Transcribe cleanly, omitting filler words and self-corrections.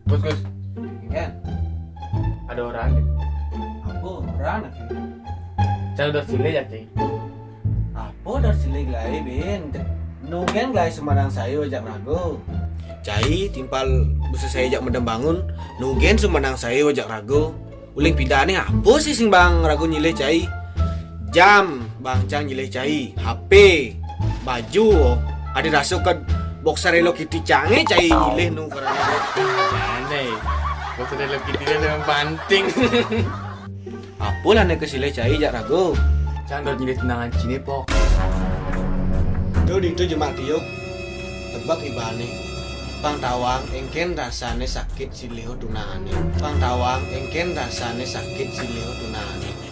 Gus, Kan? ada orang. Apa orang nak? Saya udah sile ya, Cai. Apa dari sini gelai bin? Nunggen gelai Semarang sayo jak rago. Cai timpal bisa saya jak mendem bangun nugen sumenang saya ojak rago uling pidane apa sih sing bang rago nyileh cai jam bang cang nyileh cai HP baju oh. Ada rasuk ke boxer Hello Kitty cange cai nyileh nu karena Aneh. Waktu ada lebih tidak dengan banting. apa lah nek kesileh cai jak rago Jangan udah nyilih tenangan Cinepok. tuh di itu jemak tiuk tebak ibane Pang tawang engken rasane sakit silih tunane. Pang tawang engken rasane sakit silih tunane.